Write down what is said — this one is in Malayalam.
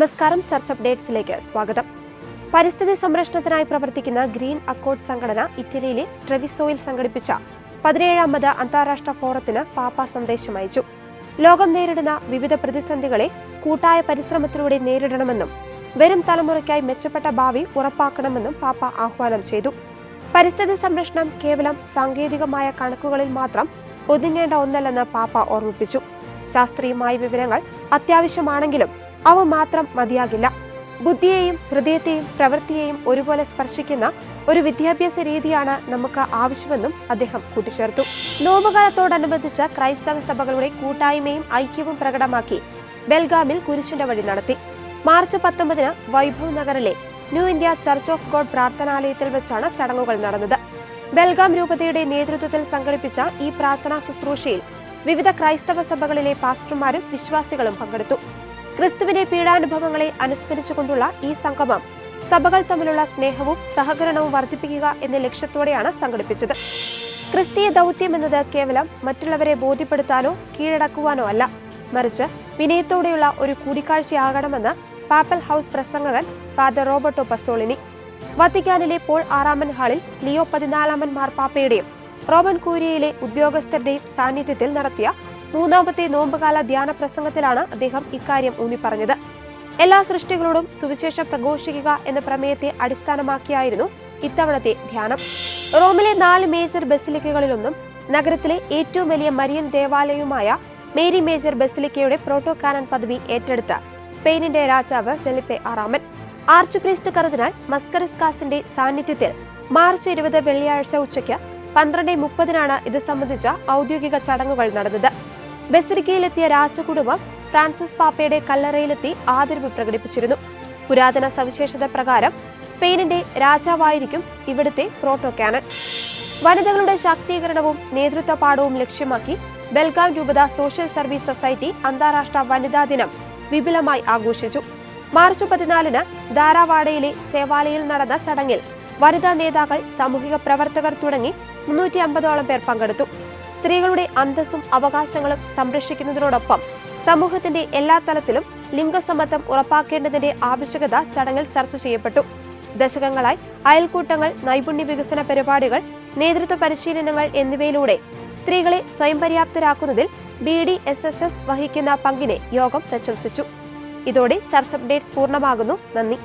നമസ്കാരം. ചർച്ച് അപ്ഡേറ്റ്സിലേക്ക് സ്വാഗതം. പരിസ്ഥിതി സംരക്ഷണത്തിനായി പ്രവർത്തിക്കുന്ന ഗ്രീൻ അക്കോർഡ് സംഘടന ഇറ്റലിയിലെ ട്രെവിസോയിൽ സംഘടിപ്പിച്ച 17ാമത് അന്താരാഷ്ട്ര ഫോറത്തിന് പാപ്പ സന്ദേശം അയച്ചു. ലോകം നേരിടുന്ന വിവിധ പ്രതിസന്ധികളെ കൂട്ടായ പരിശ്രമത്തിലൂടെ നേരിടണമെന്നും വരും തലമുറയ്ക്കായി മെച്ചപ്പെട്ട ഭാവി ഉറപ്പാക്കണമെന്നും പാപ്പ ആഹ്വാനം ചെയ്തു. പരിസ്ഥിതി സംരക്ഷണം കേവലം സാങ്കേതികമായ കണക്കുകളിൽ മാത്രം ഒതുങ്ങേണ്ട ഒന്നല്ലെന്ന് പാപ്പ ഓർമ്മിപ്പിച്ചു. ശാസ്ത്രീയമായ വിവരങ്ങൾ അത്യാവശ്യമാണെങ്കിലും അവ മാത്രം മതിയാകില്ല. ബുദ്ധിയെയും ഹൃദയത്തെയും പ്രവൃത്തിയെയും ഒരുപോലെ സ്പർശിക്കുന്ന ഒരു വിദ്യാഭ്യാസ രീതിയാണ് നമുക്ക് ആവശ്യമെന്നും അദ്ദേഹം കൂട്ടിച്ചേർത്തു. നോമ്പുകാലത്തോടനുബന്ധിച്ച് ക്രൈസ്തവ സഭകളുടെ കൂട്ടായ്മയും ഐക്യവും പ്രകടമാക്കി ബെൽഗാമിൽ കുരിശിന്റെ വഴി നടത്തി. മാർച്ച് 19 വൈഭവ് നഗറിലെ New India church of God പ്രാർത്ഥനാലയത്തിൽ വെച്ചാണ് ചടങ്ങുകൾ നടന്നത്. ബെൽഗാം രൂപതയുടെ നേതൃത്വത്തിൽ സംഘടിപ്പിച്ച ഈ പ്രാർത്ഥനാ ശുശ്രൂഷയിൽ വിവിധ ക്രൈസ്തവ സഭകളിലെ പാസ്റ്റർമാരും വിശ്വാസികളും പങ്കെടുത്തു. ക്രിസ്തുവിന്റെ പീഡാനുഭവങ്ങളെ അനുസ്മരിച്ചുകൊണ്ടുള്ള ഈ സംഗമം സഭകൾ തമ്മിലുള്ള സ്നേഹവും സഹകരണവും വർദ്ധിപ്പിക്കുക എന്ന ലക്ഷ്യത്തോടെയാണ് സംഘടിപ്പിച്ചത്. ക്രിസ്തീയ ദൗത്യം എന്നത് കേവലം മറ്റുള്ളവരെ ബോധ്യപ്പെടുത്താനോ കീഴടക്കുവാനോ അല്ല, മറിച്ച് വിനയത്തോടെയുള്ള ഒരു കൂടിക്കാഴ്ചയാകണമെന്ന് പാപ്പൽ ഹൗസ് പ്രസംഗകൻ ഫാദർ റോബർട്ടോ പസോളിനി വത്തിക്കാനിലെ പോൾ 6-ാമൻ ഹാളിൽ ലിയോ 14-ാമൻ മാർപ്പാപ്പയുടെയും റോമൻ കൂരിയയിലെ ഉദ്യോഗസ്ഥരുടെയും സാന്നിധ്യത്തിൽ നടത്തിയ 3ാമത്തെ നോമ്പുകാല ധ്യാന പ്രസംഗത്തിലാണ് അദ്ദേഹം ഇക്കാര്യം ഊന്നിപ്പറഞ്ഞത്. എല്ലാ സൃഷ്ടികളോടും സുവിശേഷം പ്രഘോഷിക്കുക എന്ന പ്രമേയത്തെ അടിസ്ഥാനമാക്കിയായിരുന്നു ഇത്തവണത്തെ ധ്യാനം. റോമിലെ 4 മേജർ ബസിലിക്കകളിലൊന്നും നഗരത്തിലെ ഏറ്റവും വലിയ മരിയൻ ദേവാലയവുമായ മേരി മേജർ ബസിലിക്കയുടെ പ്രോട്ടോകാനൻ പദവി ഏറ്റെടുത്ത സ്പെയിനിന്റെ രാജാവ് ഫെലിപ്പെ 6-ാമൻ ആർച്ച് പ്രീസ്റ്റ് കർദിനാൾ മസ്കറിസ്കാസിന്റെ സാന്നിധ്യത്തിൽ മാർച്ച് 20 വെള്ളിയാഴ്ച ഉച്ചയ്ക്ക് 12:30 ഇത് സംബന്ധിച്ച ഔദ്യോഗിക ചടങ്ങുകൾ നടന്നത്. ബസിലിക്കയിലെത്തിയ രാജകുടുംബം ഫ്രാൻസിസ് പാപ്പയുടെ കല്ലറയിലെത്തി ആദരവ് പ്രകടിപ്പിച്ചിരുന്നു. പുരാതന സവിശേഷത പ്രകാരം സ്പെയിനിന്റെ രാജാവായിരിക്കും ഇവിടുത്തെ പ്രോട്ടോകാനൻ. വനിതകളുടെ ശാക്തീകരണവും നേതൃത്വ പാഠവും ലക്ഷ്യമാക്കി ബെൽഗാം രൂപത സോഷ്യൽ സർവീസ് സൊസൈറ്റി അന്താരാഷ്ട്ര വനിതാ ദിനം വിപുലമായി ആഘോഷിച്ചു. മാർച്ച് 14 ധാരാവാഡയിലെ സേവാലയിൽ നടന്ന ചടങ്ങിൽ വനിതാ നേതാക്കൾ, സാമൂഹിക പ്രവർത്തകർ തുടങ്ങി 350ഓളം പേർ പങ്കെടുത്തു. സ്ത്രീകളുടെ അന്തസ്സും അവകാശങ്ങളും സംരക്ഷിക്കുന്നതിനോടൊപ്പം സമൂഹത്തിന്റെ എല്ലാ തലത്തിലും ലിംഗസമത്വം ഉറപ്പാക്കേണ്ടതിന്റെ ആവശ്യകത ചടങ്ങിൽ ചർച്ച ചെയ്യപ്പെട്ടു. ദശകങ്ങളായി അയൽക്കൂട്ടങ്ങൾ, നൈപുണ്യ വികസന പരിപാടികൾ, നേതൃത്വ പരിശീലനങ്ങൾ എന്നിവയിലൂടെ സ്ത്രീകളെ സ്വയം പര്യാപ്തരാക്കുന്നതിൽ BDSSS വഹിക്കുന്ന പങ്കിനെ യോഗം പ്രശംസിച്ചു. ഇതോടെ ചർച്ച് അപ്ഡേറ്റ്സ് പൂർണ്ണമാകുന്നു. നന്ദി.